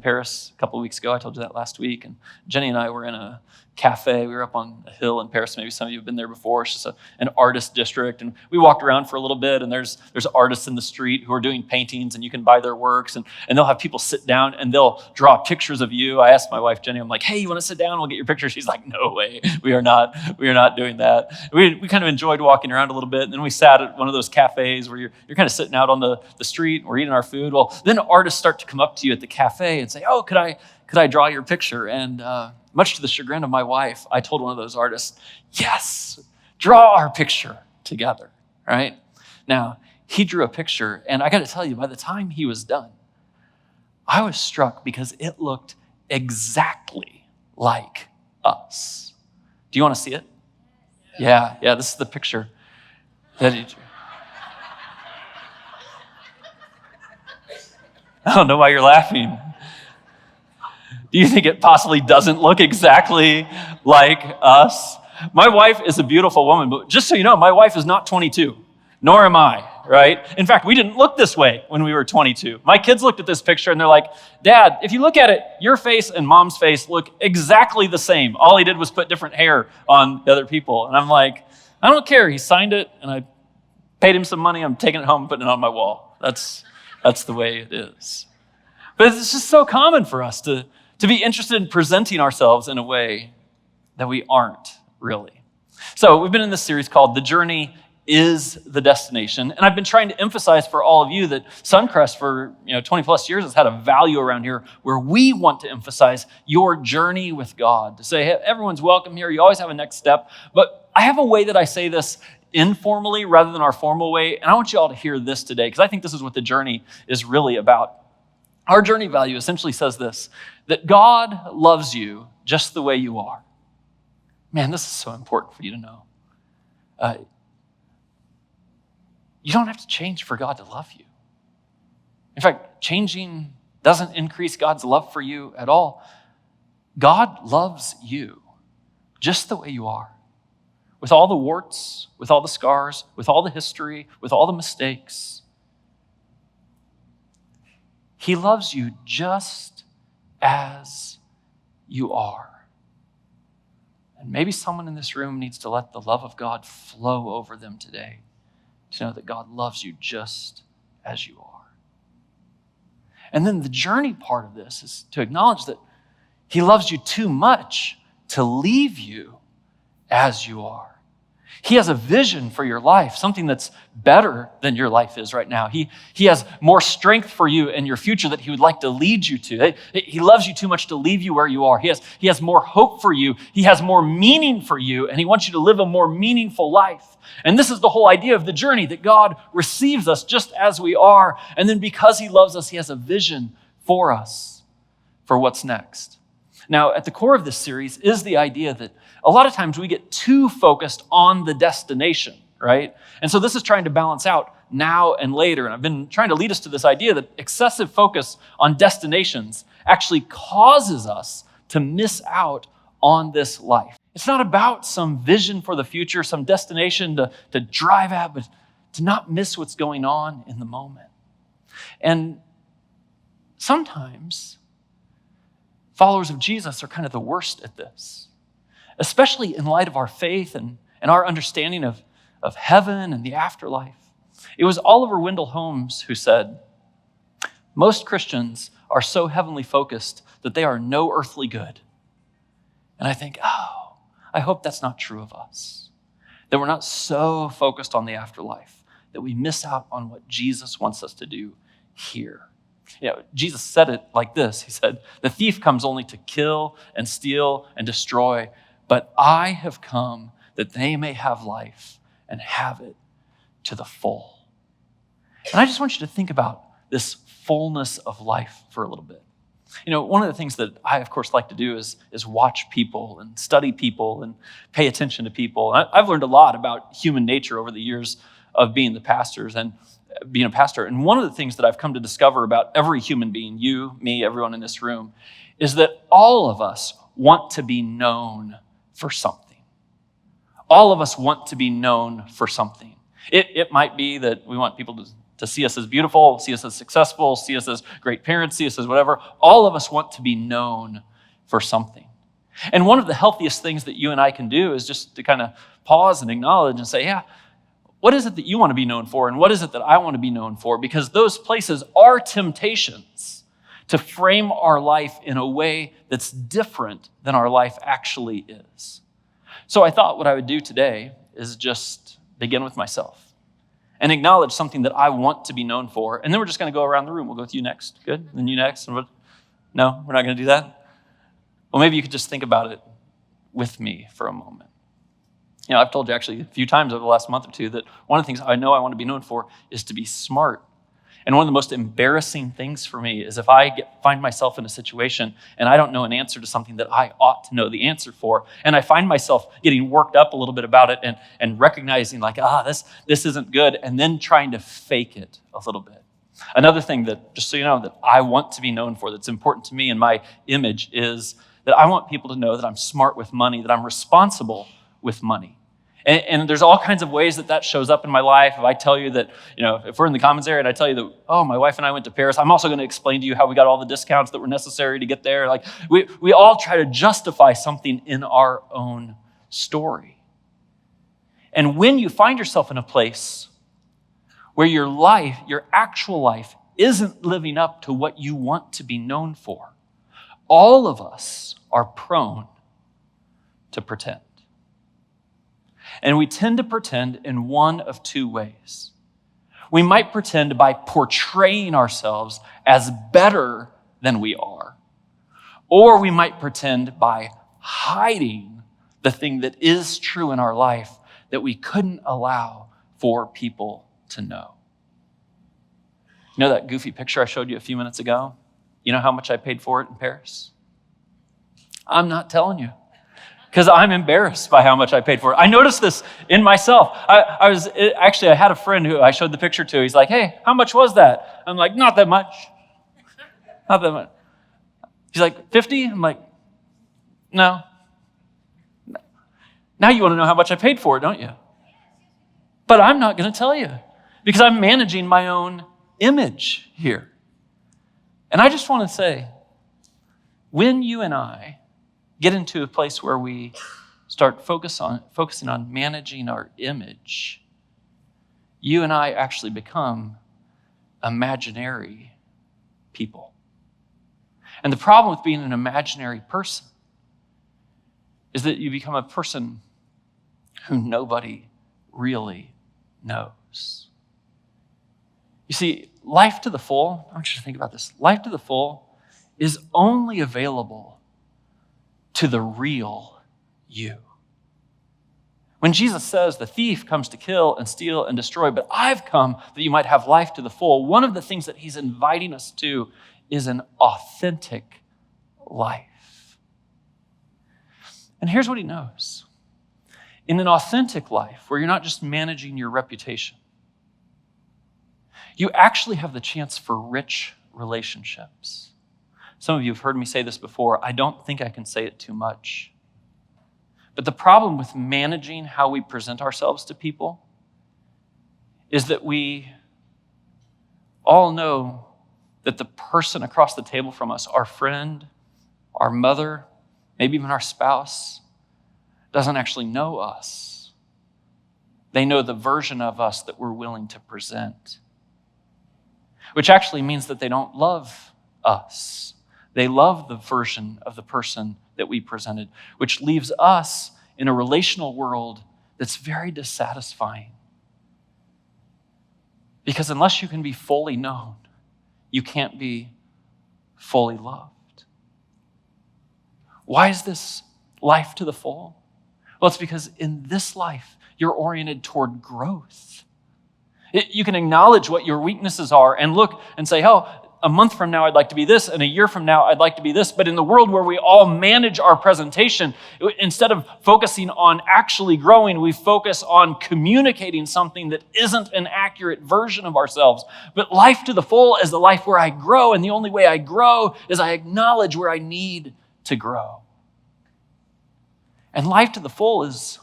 Paris a couple of weeks ago. I told you that last week. And Jenny and I were in a cafe. We were up on a hill in Paris. Maybe some of you have been there before. It's just an artist district. And we walked around for a little bit, and there's artists in the street who are doing paintings, and you can buy their works. And they'll have people sit down, and they'll draw pictures of you. I asked my wife, Jenny, I'm like, hey, you want to sit down? We'll get your picture. She's like, no way. We are not doing that. We kind of enjoyed walking around a little bit. And then we sat at one of those cafes where you're kind of sitting out on the street. And we're eating our food. Well, then artists start to come up to you at the cafe and say, oh, could I draw your picture? And much to the chagrin of my wife, I told one of those artists, yes, draw our picture together, right? Now, he drew a picture, and I got to tell you, by the time he was done, I was struck because it looked exactly like us. Do you want to see it? Yeah, this is the picture that he drew. I don't know why you're laughing. Do you think it possibly doesn't look exactly like us? My wife is a beautiful woman, but just so you know, my wife is not 22, nor am I, right? In fact, we didn't look this way when we were 22. My kids looked at this picture and they're like, Dad, if you look at it, your face and Mom's face look exactly the same. All he did was put different hair on the other people. And I'm like, I don't care. He signed it and I paid him some money. I'm taking it home and putting it on my wall. That's the way it is. But it's just so common for us to be interested in presenting ourselves in a way that we aren't really. So we've been in this series called The Journey is the Destination. And I've been trying to emphasize for all of you that Suncrest for 20 plus years has had a value around here where we want to emphasize your journey with God. To say, hey, everyone's welcome here. You always have a next step. But I have a way that I say this informally rather than our formal way. And I want you all to hear this today because I think this is what the journey is really about. Our journey value essentially says this, that God loves you just the way you are. Man, this is so important for you to know. You don't have to change for God to love you. In fact, changing doesn't increase God's love for you at all. God loves you just the way you are. With all the warts, with all the scars, with all the history, with all the mistakes. He loves you just as you are. And maybe someone in this room needs to let the love of God flow over them today to know that God loves you just as you are. And then the journey part of this is to acknowledge that He loves you too much to leave you as you are. He has a vision for your life, something that's better than your life is right now. He has more strength for you in your future that He would like to lead you to. He loves you too much to leave you where you are. He has more hope for you. He has more meaning for you, and He wants you to live a more meaningful life. And this is the whole idea of the journey, that God receives us just as we are. And then because He loves us, He has a vision for us for what's next. Now, at the core of this series is the idea that a lot of times we get too focused on the destination, right? And so this is trying to balance out now and later. And I've been trying to lead us to this idea that excessive focus on destinations actually causes us to miss out on this life. It's not about some vision for the future, some destination to drive at, but to not miss what's going on in the moment. And sometimes followers of Jesus are kind of the worst at this, especially in light of our faith and our understanding of heaven and the afterlife. It was Oliver Wendell Holmes who said, most Christians are so heavenly focused that they are no earthly good. And I think, I hope that's not true of us, that we're not so focused on the afterlife that we miss out on what Jesus wants us to do here. Jesus said it like this. He said, the thief comes only to kill and steal and destroy, but I have come that they may have life and have it to the full. And I just want you to think about this fullness of life for a little bit. One of the things that I, of course, like to do is watch people and study people and pay attention to people. And I've learned a lot about human nature over the years of being a pastor. And one of the things that I've come to discover about every human being, you, me, everyone in this room, is that all of us want to be known for something. All of us want to be known for something. It might be that we want people to to see us as beautiful, see us as successful, see us as great parents, see us as whatever. All of us want to be known for something. And one of the healthiest things that you and I can do is just to kind of pause and acknowledge and say, yeah, what is it that you want to be known for? And what is it that I want to be known for? Because those places are temptations to frame our life in a way that's different than our life actually is. So I thought what I would do today is just begin with myself and acknowledge something that I want to be known for. And then we're just going to go around the room. We'll go with you next. Good? Then you next. And no, we're not going to do that? Well, maybe you could just think about it with me for a moment. You know, I've told you actually a few times over the last month or two that one of the things I know I want to be known for is to be smart. And one of the most embarrassing things for me is if I find myself in a situation and I don't know an answer to something that I ought to know the answer for, and I find myself getting worked up a little bit about it and recognizing like, this isn't good, and then trying to fake it a little bit. Another thing that, just so you know, that I want to be known for, that's important to me in my image, is that I want people to know that I'm smart with money, that I'm responsible with money. And there's all kinds of ways that shows up in my life. If I tell you that, you know, if we're in the commons area and I tell you that, oh, my wife and I went to Paris, I'm also going to explain to you how we got all the discounts that were necessary to get there. Like we all try to justify something in our own story. And when you find yourself in a place where your life, your actual life, isn't living up to what you want to be known for, all of us are prone to pretend. And we tend to pretend in one of two ways. We might pretend by portraying ourselves as better than we are, or we might pretend by hiding the thing that is true in our life that we couldn't allow for people to know. You know that goofy picture I showed you a few minutes ago? You know how much I paid for it in Paris? I'm not telling you, because I'm embarrassed by how much I paid for it. I noticed this in myself. I had a friend who I showed the picture to. He's like, hey, how much was that? I'm like, not that much. Not that much. He's like, 50? I'm like, no. Now you want to know how much I paid for it, don't you? But I'm not going to tell you because I'm managing my own image here. And I just want to say, when you and I get into a place where we start focusing on managing our image, you and I actually become imaginary people. And the problem with being an imaginary person is that you become a person who nobody really knows. You see, life to the full, I want you to think about this. Life to the full is only available to the real you. When Jesus says the thief comes to kill and steal and destroy, but I've come that you might have life to the full, one of the things that he's inviting us to is an authentic life. And here's what he knows. In an authentic life, where you're not just managing your reputation, you actually have the chance for rich relationships. Some of you have heard me say this before. I don't think I can say it too much. But the problem with managing how we present ourselves to people is that we all know that the person across the table from us, our friend, our mother, maybe even our spouse, doesn't actually know us. They know the version of us that we're willing to present, which actually means that they don't love us. They love the version of the person that we presented, which leaves us in a relational world that's very dissatisfying. Because unless you can be fully known, you can't be fully loved. Why is this life to the full? Well, it's because in this life, you're oriented toward growth. You can acknowledge what your weaknesses are and look and say, oh, a month from now, I'd like to be this, and a year from now, I'd like to be this. But in the world where we all manage our presentation, instead of focusing on actually growing, we focus on communicating something that isn't an accurate version of ourselves. But life to the full is the life where I grow, and the only way I grow is I acknowledge where I need to grow. And life to the full is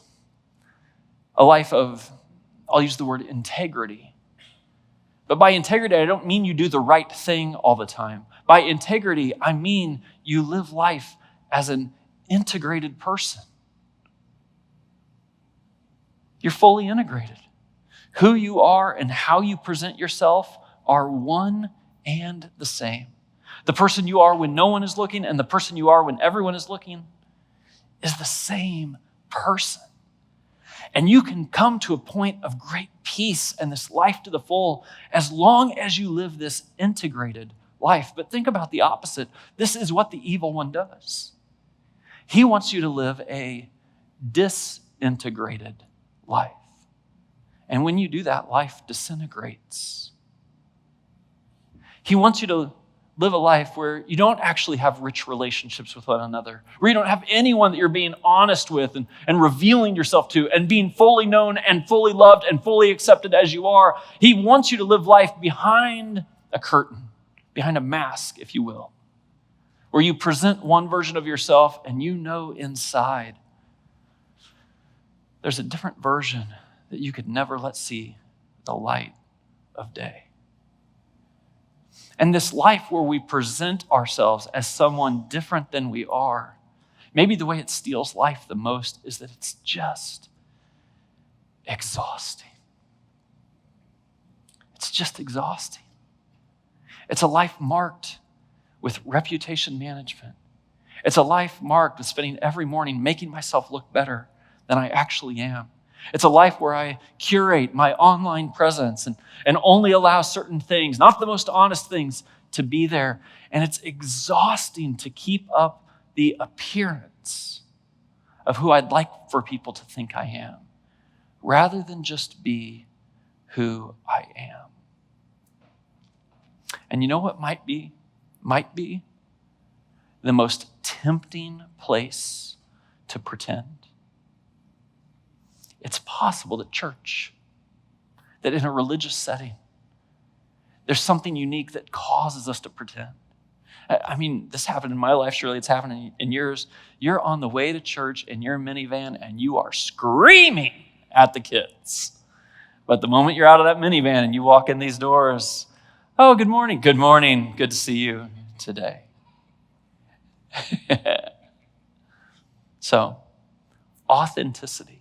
a life of, I'll use the word integrity. But by integrity, I don't mean you do the right thing all the time. By integrity, I mean you live life as an integrated person. You're fully integrated. Who you are and how you present yourself are one and the same. The person you are when no one is looking and the person you are when everyone is looking is the same person. And you can come to a point of great peace and this life to the full as long as you live this integrated life. But think about the opposite. This is what the evil one does. He wants you to live a disintegrated life. And when you do that, life disintegrates. He wants you to live a life where you don't actually have rich relationships with one another, where you don't have anyone that you're being honest with and revealing yourself to and being fully known and fully loved and fully accepted as you are. He wants you to live life behind a curtain, behind a mask, if you will, where you present one version of yourself and you know inside there's a different version that you could never let see the light of day. And this life where we present ourselves as someone different than we are, maybe the way it steals life the most is that it's just exhausting. It's just exhausting. It's a life marked with reputation management. It's a life marked with spending every morning making myself look better than I actually am. It's a life where I curate my online presence and only allow certain things, not the most honest things, to be there. And it's exhausting to keep up the appearance of who I'd like for people to think I am, rather than just be who I am. And you know what might be the most tempting place to pretend? It's possible that church, that in a religious setting, there's something unique that causes us to pretend. I mean, this happened in my life, surely it's happening in yours. You're on the way to church in your minivan and you are screaming at the kids. But the moment you're out of that minivan and you walk in these doors, oh, good morning, good to see you today. So, authenticity.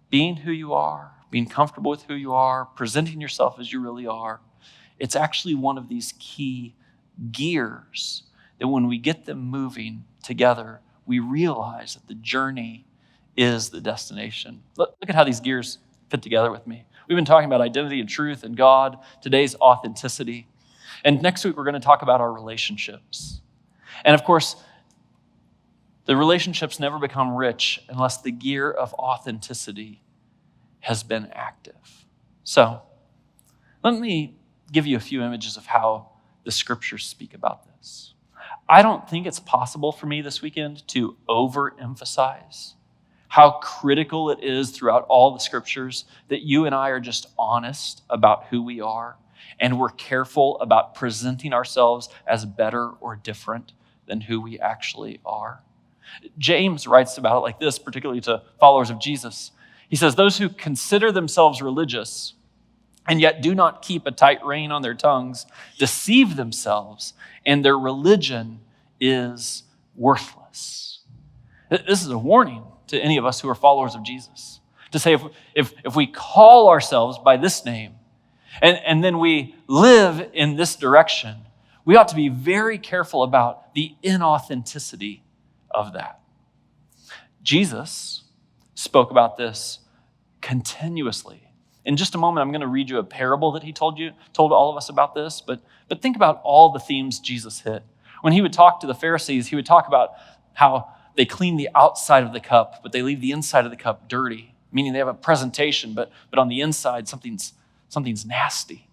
Being who you are, being comfortable with who you are, presenting yourself as you really are, it's actually one of these key gears that when we get them moving together, we realize that the journey is the destination. Look at how these gears fit together with me. We've been talking about identity and truth and God. Today's authenticity. And next week, we're going to talk about our relationships. And of course, the relationships never become rich unless the gear of authenticity has been active. So, let me give you a few images of how the scriptures speak about this. I don't think it's possible for me this weekend to overemphasize how critical it is throughout all the scriptures that you and I are just honest about who we are, and we're careful about presenting ourselves as better or different than who we actually are. James writes about it like this, particularly to followers of Jesus. He says, those who consider themselves religious and yet do not keep a tight rein on their tongues deceive themselves, and their religion is worthless. This is a warning to any of us who are followers of Jesus. To say if we call ourselves by this name and then we live in this direction, we ought to be very careful about the inauthenticity of that. Jesus spoke about this continuously. In just a moment, I'm going to read you a parable that he told all of us about this, but think about all the themes Jesus hit. When he would talk to the Pharisees, he would talk about how they clean the outside of the cup, but they leave the inside of the cup dirty, meaning they have a presentation, but on the inside, something's nasty.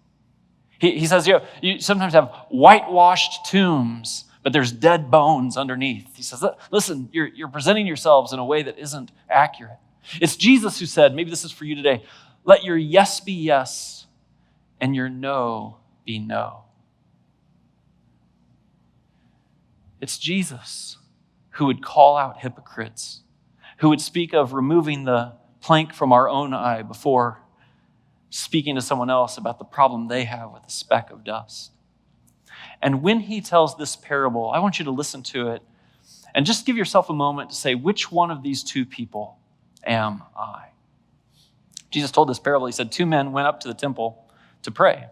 He says, you sometimes have whitewashed tombs, but there's dead bones underneath. He says, listen, you're presenting yourselves in a way that isn't accurate. It's Jesus who said, maybe this is for you today, let your yes be yes and your no be no. It's Jesus who would call out hypocrites, who would speak of removing the plank from our own eye before speaking to someone else about the problem they have with a speck of dust. And when he tells this parable, I want you to listen to it and just give yourself a moment to say, which one of these two people am I? Jesus told this parable. He said, 2 men went up to the temple to pray.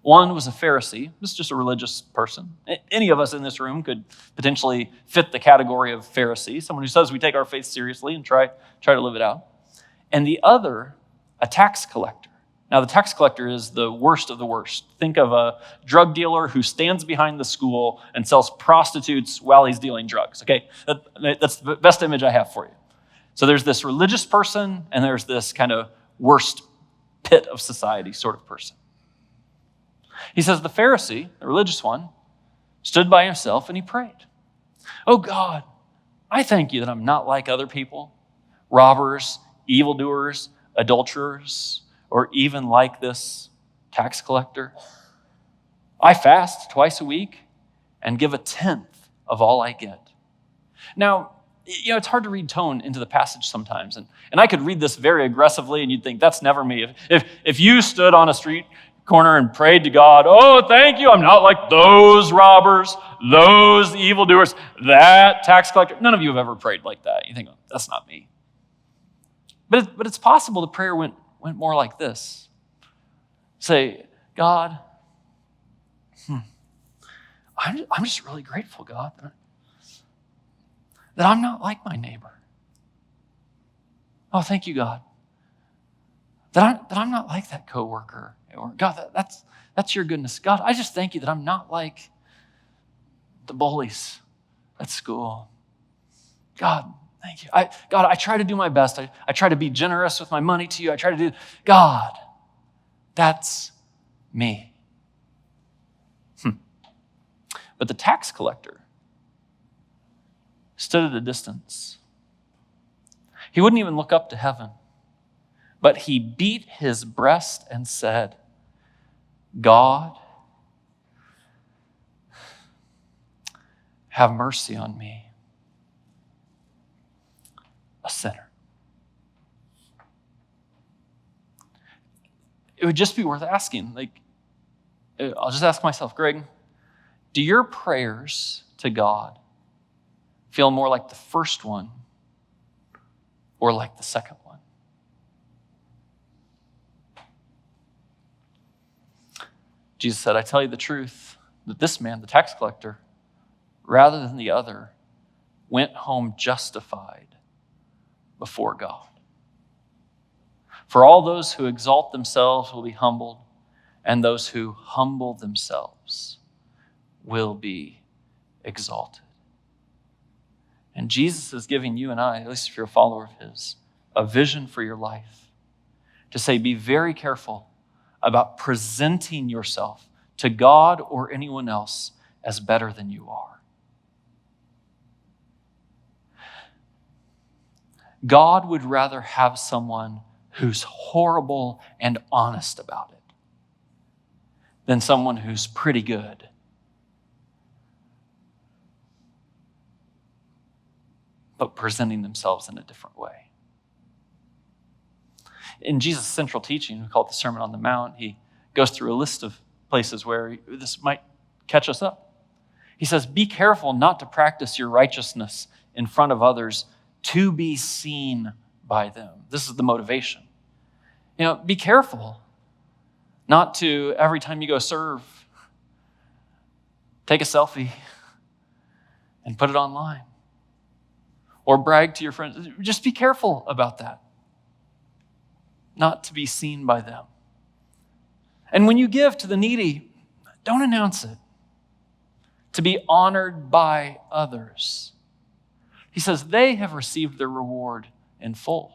One was a Pharisee. This is just a religious person. Any of us in this room could potentially fit the category of Pharisee, someone who says we take our faith seriously and try to live it out. And the other, a tax collector. Now, the tax collector is the worst of the worst. Think of a drug dealer who stands behind the school and sells prostitutes while he's dealing drugs. Okay, that's the best image I have for you. So there's this religious person, and there's this kind of worst pit of society sort of person. He says the Pharisee, the religious one, stood by himself and he prayed. Oh God, I thank you that I'm not like other people, robbers, evildoers, adulterers, or even like this tax collector. I fast twice a week and give 1/10 of all I get. Now, it's hard to read tone into the passage sometimes. And I could read this very aggressively and you'd think, that's never me. If you stood on a street corner and prayed to God, oh, thank you, I'm not like those robbers, those evildoers, that tax collector. None of you have ever prayed like that. You think, oh, that's not me. But it's possible the prayer went more like this. Say, God, I'm just really grateful, God, that I'm not like my neighbor. Oh, thank you, God, that I'm not like that coworker. Or God, that's your goodness. God, I just thank you that I'm not like the bullies at school. God, thank you. God, I try to do my best. I try to be generous with my money to you. I try to do, God, that's me. But the tax collector stood at a distance. He wouldn't even look up to heaven, but he beat his breast and said, God, have mercy on me, a sinner. It would just be worth asking. I'll just ask myself, Greg, do your prayers to God feel more like the first one or like the second one? Jesus said, I tell you the truth, that this man, the tax collector, rather than the other, went home justified before God. For all those who exalt themselves will be humbled, and those who humble themselves will be exalted. And Jesus is giving you and I, at least if you're a follower of his, a vision for your life to say, be very careful about presenting yourself to God or anyone else as better than you are. God would rather have someone who's horrible and honest about it than someone who's pretty good but presenting themselves in a different way. In Jesus' central teaching, we call it the Sermon on the Mount, he goes through a list of places where this might catch us up. He says, be careful not to practice your righteousness in front of others to be seen by them. This is the motivation. Be careful not to, every time you go serve, take a selfie and put it online. Or brag to your friends. Just be careful about that. Not to be seen by them. And when you give to the needy, don't announce it. To be honored by others. He says they have received their reward in full.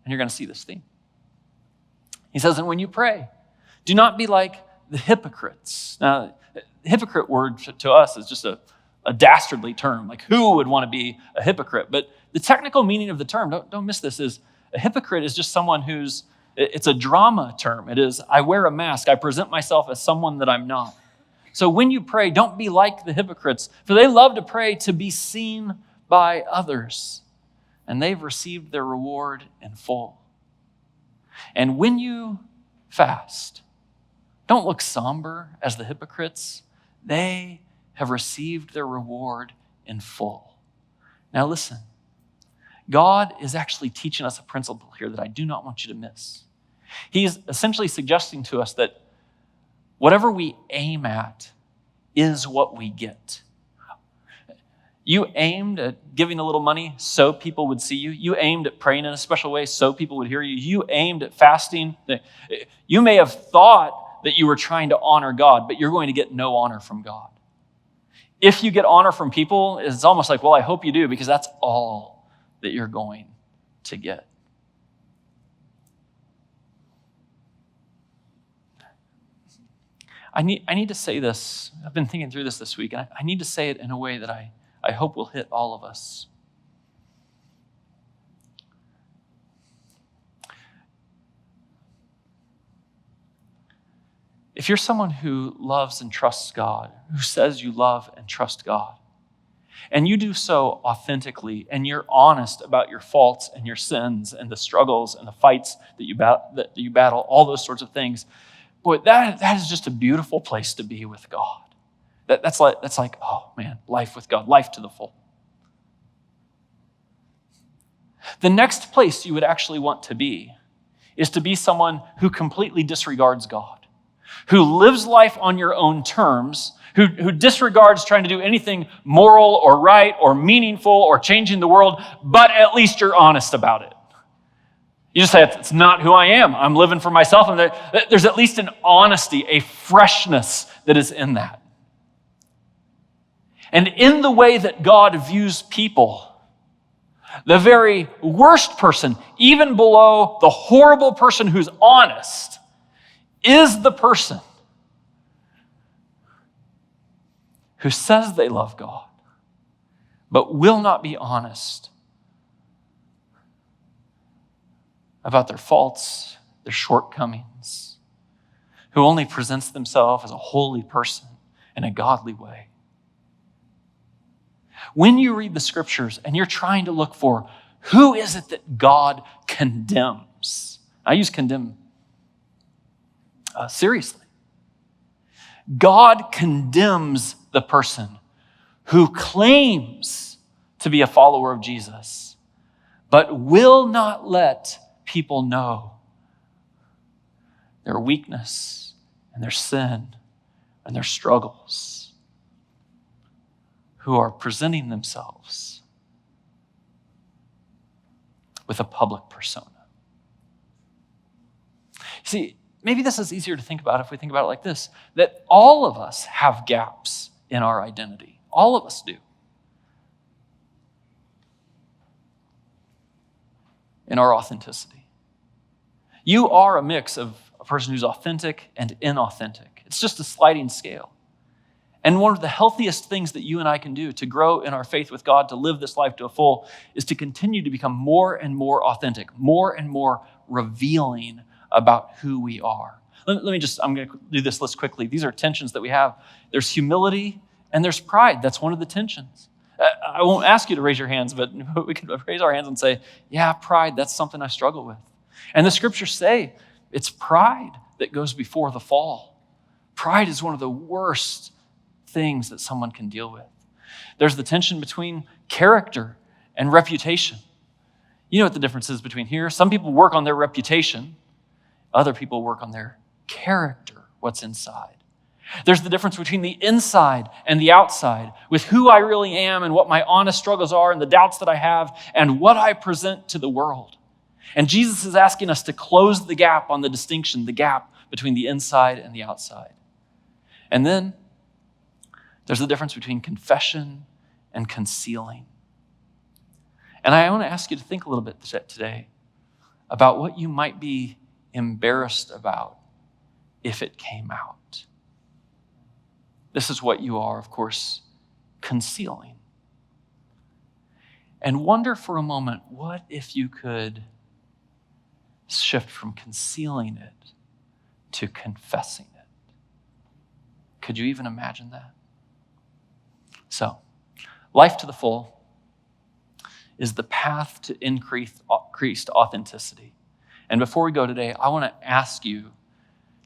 And you're going to see this theme. He says, and when you pray, do not be like the hypocrites. Now, hypocrite word to us is just a dastardly term. Like, who would want to be a hypocrite? But the technical meaning of the term, don't miss this, is a hypocrite is just someone it's a drama term. It is, I wear a mask. I present myself as someone that I'm not. So when you pray, don't be like the hypocrites, for they love to pray to be seen by others, and they've received their reward in full. And when you fast. Don't look somber as the hypocrites. They have received their reward in full. Now listen, God is actually teaching us a principle here that I do not want you to miss. He's essentially suggesting to us that whatever we aim at is what we get. You aimed at giving a little money so people would see you. You aimed at praying in a special way so people would hear you. You aimed at fasting. You may have thought that you were trying to honor God, but you're going to get no honor from God. If you get honor from people, it's almost like, well, I hope you do, because that's all that you're going to get. I need to say this. I've been thinking through this week, and I need to say it in a way that I hope will hit all of us. If you're someone who loves and trusts God, who says you love and trust God, and you do so authentically, and you're honest about your faults and your sins and the struggles and the fights that you battle, all those sorts of things, boy, that is just a beautiful place to be with God. That's like, oh man, life with God, life to the full. The next place you would actually want to be is to be someone who completely disregards God, who lives life on your own terms, who disregards trying to do anything moral or right or meaningful or changing the world, but at least you're honest about it. You just say, it's not who I am. I'm living for myself. And there's at least an honesty, a freshness that is in that. And in the way that God views people, the very worst person, even below the horrible person who's honest, is the person who says they love God, but will not be honest about their faults, their shortcomings, who only presents themselves as a holy person in a godly way. When you read the scriptures and you're trying to look for who is it that God condemns, I use condemn seriously. God condemns the person who claims to be a follower of Jesus, but will not let people know their weakness and their sin and their struggles, who are presenting themselves with a public persona. See, maybe this is easier to think about if we think about it like this, that all of us have gaps in our identity. All of us do. In our authenticity. You are a mix of a person who's authentic and inauthentic. It's just a sliding scale. And one of the healthiest things that you and I can do to grow in our faith with God, to live this life to a full, is to continue to become more and more authentic, more and more revealing about who we are. I'm going to do this list quickly. These are tensions that we have. There's humility and there's pride. That's one of the tensions. I won't ask you to raise your hands, but we can raise our hands and say, yeah, pride, that's something I struggle with. And the scriptures say it's pride that goes before the fall. Pride is one of the worst things that someone can deal with. There's the tension between character and reputation. You know what the difference is between here? Some people work on their reputation. Other people work on their character, what's inside. There's the difference between the inside and the outside, with who I really am and what my honest struggles are and the doubts that I have and what I present to the world. And Jesus is asking us to close the gap on the distinction, the gap between the inside and the outside. And then there's the difference between confession and concealing. And I want to ask you to think a little bit today about what you might be embarrassed about if it came out. This is what you are, of course, concealing. And wonder for a moment, what if you could shift from concealing it to confessing it? Could you even imagine that? So, life to the full is the path to increased authenticity. And before we go today, I want to ask you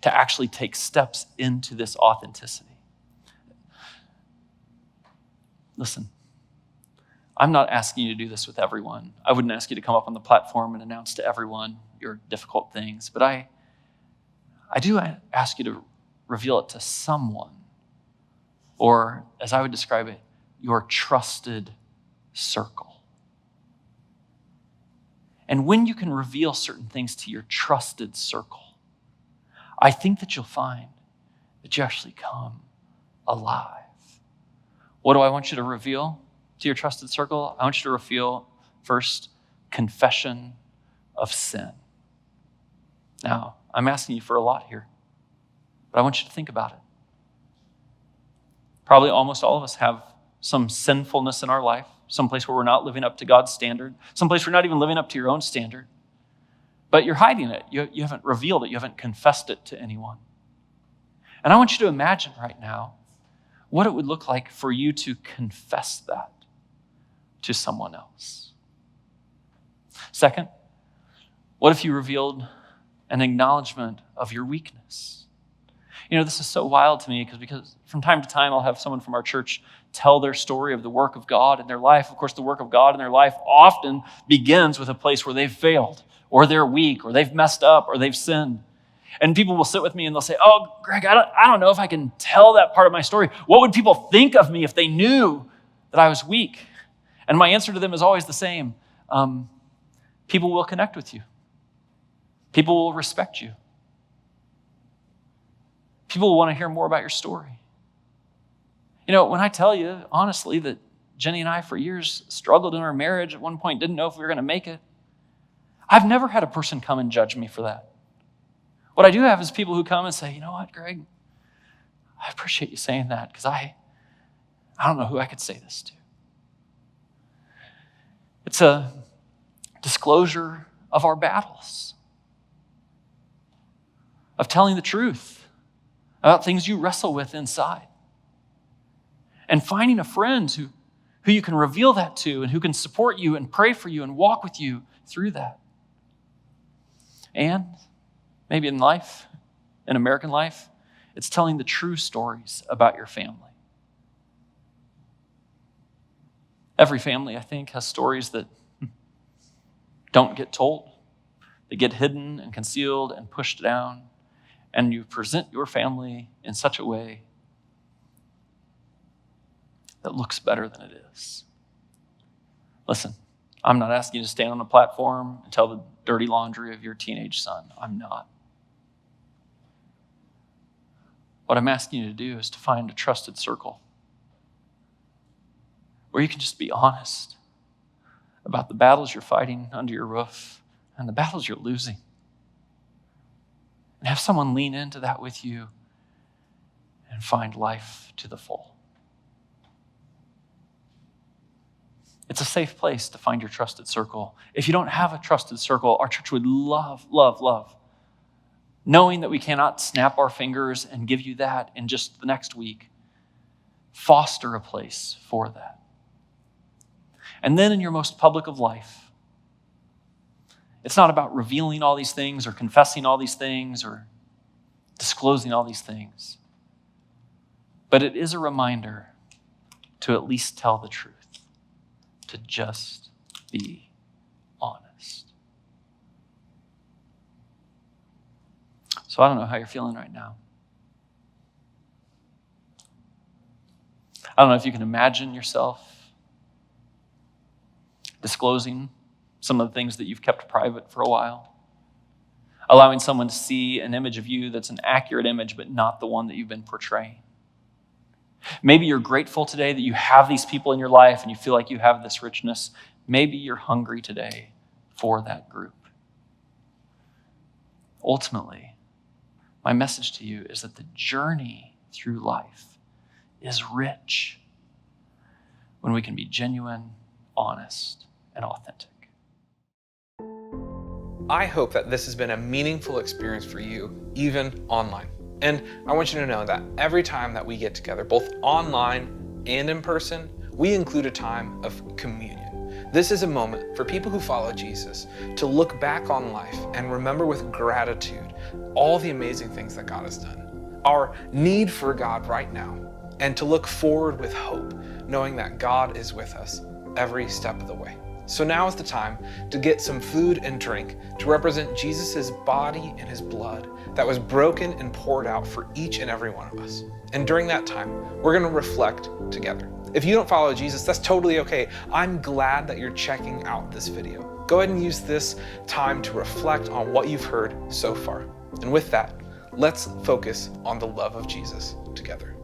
to actually take steps into this authenticity. Listen, I'm not asking you to do this with everyone. I wouldn't ask you to come up on the platform and announce to everyone your difficult things, but I do ask you to reveal it to someone, or as I would describe it, your trusted circle. And when you can reveal certain things to your trusted circle, I think that you'll find that you actually come alive. What do I want you to reveal to your trusted circle? I want you to reveal, first, confession of sin. Now, I'm asking you for a lot here, but I want you to think about it. Probably almost all of us have some sinfulness in our life, someplace where we're not living up to God's standard, someplace we're not even living up to your own standard, but you're hiding it. You haven't revealed it. You haven't confessed it to anyone. And I want you to imagine right now what it would look like for you to confess that to someone else. Second, what if you revealed an acknowledgement of your weakness? This is so wild to me because from time to time I'll have someone from our church tell their story of the work of God in their life. Of course, the work of God in their life often begins with a place where they've failed, or they're weak, or they've messed up, or they've sinned. And people will sit with me and they'll say, "Oh, Greg, I don't know if I can tell that part of my story. What would people think of me if they knew that I was weak?" And my answer to them is always the same. People will connect with you. People will respect you. People will want to hear more about your story. When I tell you, honestly, that Jenny and I for years struggled in our marriage, at one point didn't know if we were going to make it, I've never had a person come and judge me for that. What I do have is people who come and say, "You know what, Greg, I appreciate you saying that because I don't know who I could say this to." It's a disclosure of our battles, of telling the truth about things you wrestle with inside, and finding a friend who you can reveal that to and who can support you and pray for you and walk with you through that. And maybe in life, in American life, it's telling the true stories about your family. Every family, I think, has stories that don't get told. They get hidden and concealed and pushed down. And you present your family in such a way that looks better than it is. Listen, I'm not asking you to stand on a platform and tell the dirty laundry of your teenage son. I'm not. What I'm asking you to do is to find a trusted circle where you can just be honest about the battles you're fighting under your roof and the battles you're losing. And have someone lean into that with you and find life to the full. It's a safe place to find your trusted circle. If you don't have a trusted circle, our church would love, love, love knowing that we cannot snap our fingers and give you that in just the next week. Foster a place for that. And then in your most public of life, it's not about revealing all these things or confessing all these things or disclosing all these things. But it is a reminder to at least tell the truth, to just be honest. So I don't know how you're feeling right now. I don't know if you can imagine yourself disclosing some of the things that you've kept private for a while, allowing someone to see an image of you that's an accurate image, but not the one that you've been portraying. Maybe you're grateful today that you have these people in your life and you feel like you have this richness. Maybe you're hungry today for that group. Ultimately, my message to you is that the journey through life is rich when we can be genuine, honest, and authentic. I hope that this has been a meaningful experience for you, even online. And I want you to know that every time that we get together, both online and in person, we include a time of communion. This is a moment for people who follow Jesus to look back on life and remember with gratitude all the amazing things that God has done, our need for God right now, and to look forward with hope, knowing that God is with us every step of the way. So now is the time to get some food and drink to represent Jesus' body and his blood that was broken and poured out for each and every one of us. And during that time, we're going to reflect together. If you don't follow Jesus, that's totally okay. I'm glad that you're checking out this video. Go ahead and use this time to reflect on what you've heard so far. And with that, let's focus on the love of Jesus together.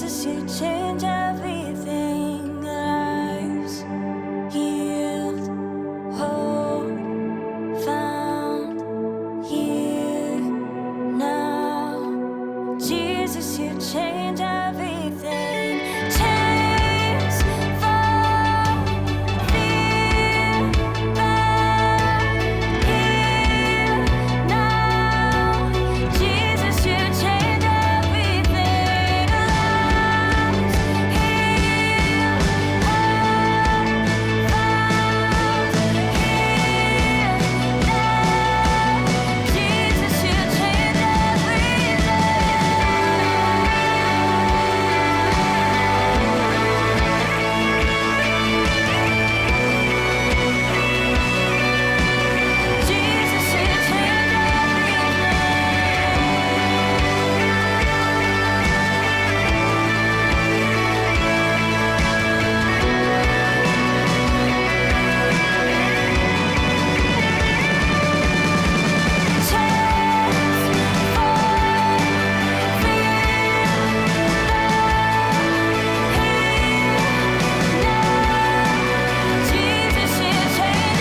Jesus, you change everything. Lives healed, hope found here now. Jesus, you change everything. Chains fall, fear bow here now. Jesus, you change everything. Lives healed, hope found here now. Jesus, you change everything. Jesus, you change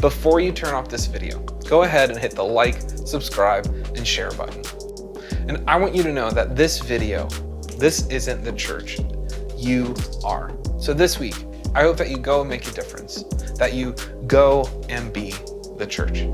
Before you turn off this video, go ahead and hit the like, subscribe, and share button. And I want you to know that this video, this isn't the church. You are. So this week, I hope that you go and make a difference, that you go and be the church.